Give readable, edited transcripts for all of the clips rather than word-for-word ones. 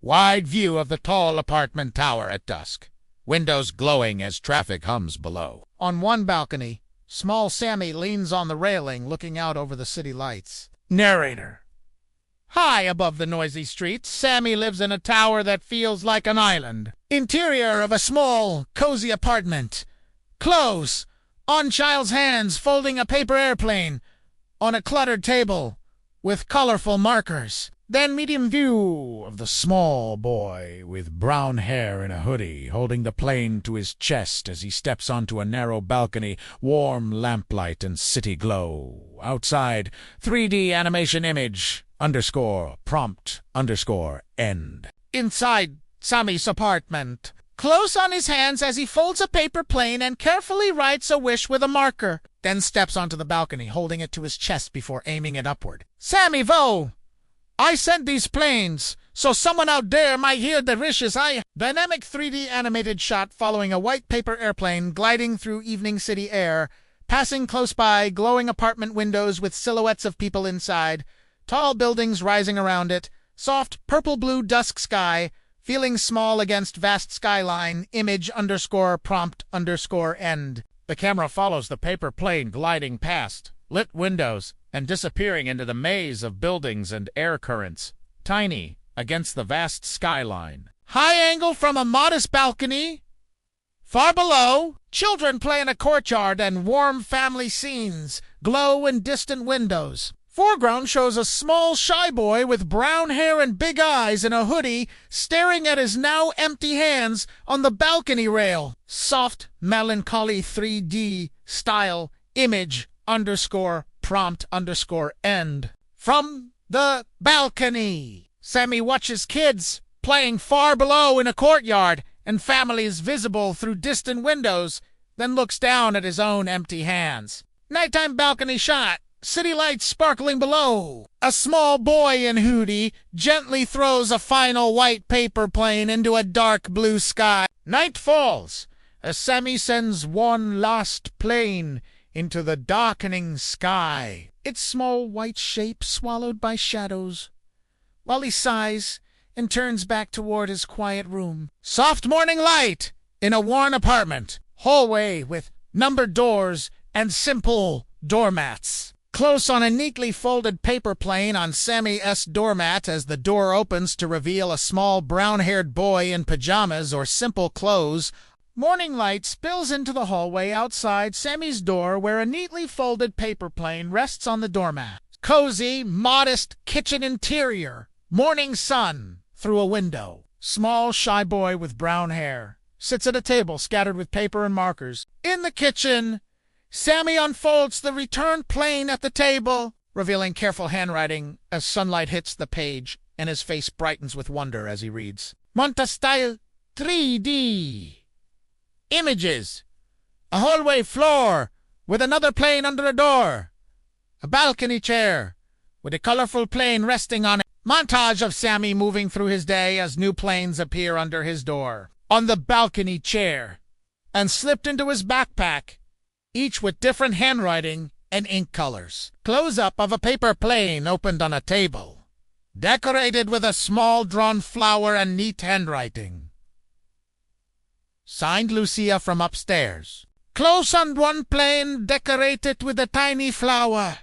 Wide view of the tall apartment tower at dusk. Windows glowing as traffic hums below. On one balcony, small Sammy leans on the railing looking out over the city lights. Narrator. High above the noisy streets, Sammy lives in a tower that feels like an island. Interior of a small, cozy apartment. Clothes. On child's hands folding a paper airplane. On a cluttered table with colorful markers. Then medium view of the small boy with brown hair in a hoodie holding the plane to his chest as he steps onto a narrow balcony, warm lamplight and city glow. Outside, 3D animation image, _prompt _end. Inside Sammy's apartment. Close on his hands as he folds a paper plane and carefully writes a wish with a marker. Then steps onto the balcony, holding it to his chest before aiming it upward. Sammy Vo! I sent these planes, so someone out there might hear the wishes I... Dynamic 3D animated shot following a white paper airplane gliding through evening city air, passing close by glowing apartment windows with silhouettes of people inside, tall buildings rising around it, soft purple-blue dusk sky, feeling small against vast skyline, image _prompt _end. The camera follows the paper plane gliding past, lit windows, and disappearing into the maze of buildings and air currents, tiny against the vast skyline. High angle from a modest balcony. Far below, children play in a courtyard and warm family scenes glow in distant windows. Foreground shows a small shy boy with brown hair and big eyes in a hoodie staring at his now empty hands on the balcony rail. Soft, melancholy 3D style image _prompt _end. From the balcony, Sammy watches kids playing far below in a courtyard and families visible through distant windows, then looks down at his own empty hands. Nighttime balcony shot. City lights sparkling below. A small boy in hoodie gently throws a final white paper plane into a dark blue sky. Night falls as Sammy sends one last plane into the darkening sky, its small white shape swallowed by shadows, while he sighs and turns back toward his quiet room. Soft morning light in a worn apartment, hallway with numbered doors and simple doormats. Close on a neatly folded paper plane on Sammy's doormat as the door opens to reveal a small brown-haired boy in pajamas or simple clothes. Morning light spills into the hallway outside Sammy's door where a neatly folded paper plane rests on the doormat. Cozy, modest kitchen interior. Morning sun through a window. Small, shy boy with brown hair sits at a table scattered with paper and markers. In the kitchen, Sammy unfolds the return plane at the table, revealing careful handwriting as sunlight hits the page, and his face brightens with wonder as he reads. Monta style 3D. Images. A hallway floor with another plane under a door. A balcony chair with a colorful plane resting on it. Montage of Sammy moving through his day as new planes appear under his door. On the balcony chair. And slipped into his backpack, each with different handwriting and ink colors. Close-up of a paper plane opened on a table, decorated with a small drawn flower and neat handwriting. Signed Lucia from upstairs. Close on one plane decorated with a tiny flower.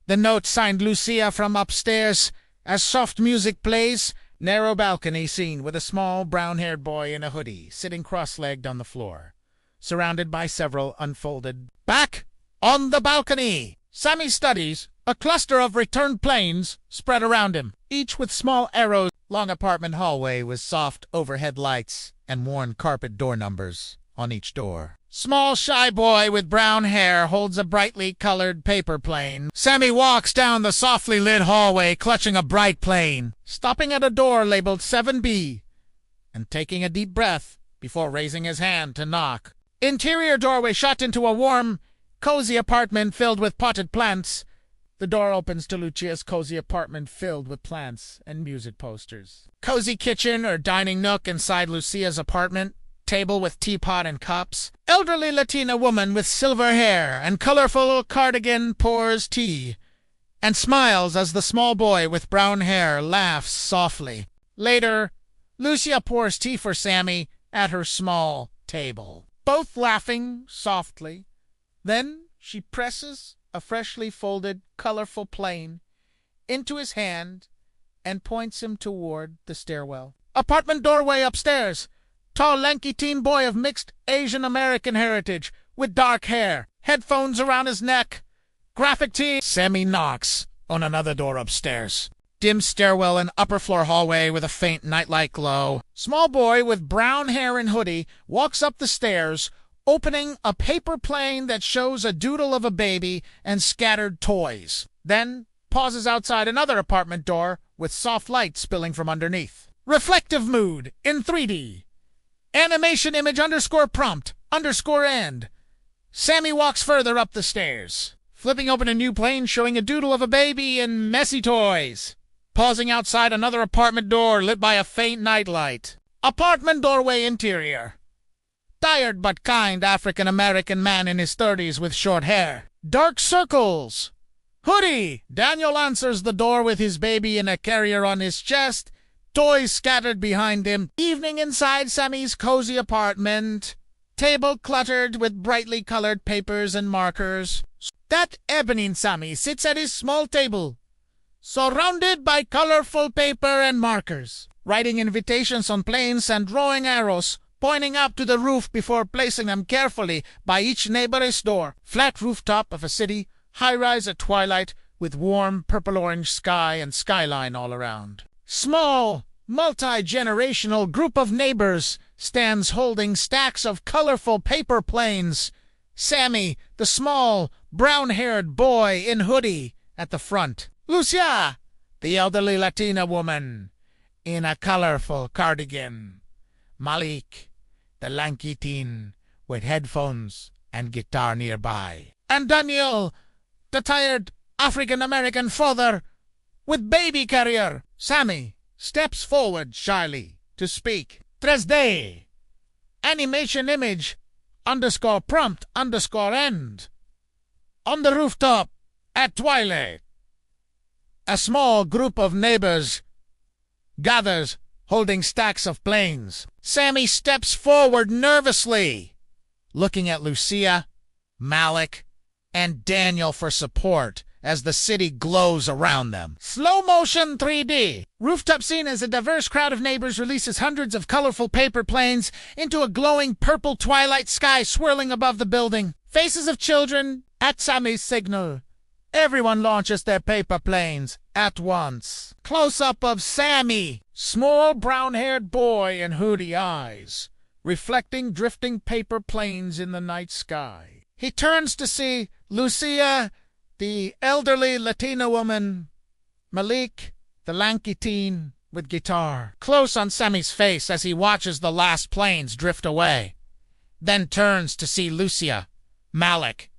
The note signed Lucia from upstairs as soft music plays. Narrow balcony scene with a small brown-haired boy in a hoodie sitting cross-legged on the floor, surrounded by several unfolded. Back on the balcony, Sammy studies a cluster of returned planes spread around him, each with small arrows. Long apartment hallway with soft overhead lights and worn carpet door numbers on each door. Small shy boy with brown hair holds a brightly colored paper plane. Sammy walks down the softly lit hallway clutching a bright plane, stopping at a door labeled 7B and taking a deep breath before raising his hand to knock. Interior doorway shut into a warm, cozy apartment filled with potted plants. The door opens to Lucia's cozy apartment filled with plants and music posters. Cozy kitchen or dining nook inside Lucia's apartment. Table with teapot and cups. Elderly Latina woman with silver hair and colorful cardigan pours tea and smiles as the small boy with brown hair laughs softly. Later, Lucia pours tea for Sammy at her small table, both laughing softly. Then she presses a freshly folded, colorful plane into his hand and points him toward the stairwell. Apartment doorway upstairs. Tall, lanky teen boy of mixed Asian-American heritage, with dark hair, headphones around his neck. Graphic tee. Sammy knocks on another door upstairs. Dim stairwell and upper floor hallway with a faint nightlight glow. Small boy with brown hair and hoodie walks up the stairs, opening a paper plane that shows a doodle of a baby and scattered toys. Then pauses outside another apartment door with soft light spilling from underneath. Reflective mood in 3D. Animation image _prompt _end. Sammy walks further up the stairs, flipping open a new plane showing a doodle of a baby and messy toys. Pausing outside another apartment door lit by a faint nightlight. Apartment doorway interior. Tired but kind African-American man in his 30s with short hair. Dark circles. Hoodie. Daniel answers the door with his baby in a carrier on his chest. Toys scattered behind him. Evening inside Sammy's cozy apartment. Table cluttered with brightly colored papers and markers. That ebony Sammy sits at his small table, surrounded by colorful paper and markers, writing invitations on planes and drawing arrows, pointing up to the roof before placing them carefully by each neighbor's door. Flat rooftop of a city, high-rise at twilight, with warm purple-orange sky and skyline all around. Small, multi-generational group of neighbors stands holding stacks of colorful paper planes. Sammy, the small, brown-haired boy in hoodie, at the front. Lucia, the elderly Latina woman, in a colorful cardigan. Malik, the lanky teen, with headphones and guitar nearby. And Daniel, the tired African-American father, with baby carrier. Sammy steps forward shyly to speak. 3D. Animation image _prompt _end. On the rooftop at twilight. A small group of neighbors gathers, holding stacks of planes. Sammy steps forward nervously, looking at Lucia, Malik, and Daniel for support as the city glows around them. Slow motion 3D. Rooftop scene as a diverse crowd of neighbors releases hundreds of colorful paper planes into a glowing purple twilight sky swirling above the building. Faces of children at Sammy's signal. Everyone launches their paper planes at once. Close-up of Sammy, small brown-haired boy in hoodie eyes, reflecting drifting paper planes in the night sky. He turns to see Lucia, the elderly Latina woman, Malik, the lanky teen with guitar, close on Sammy's face as he watches the last planes drift away. Then turns to see Lucia, Malik,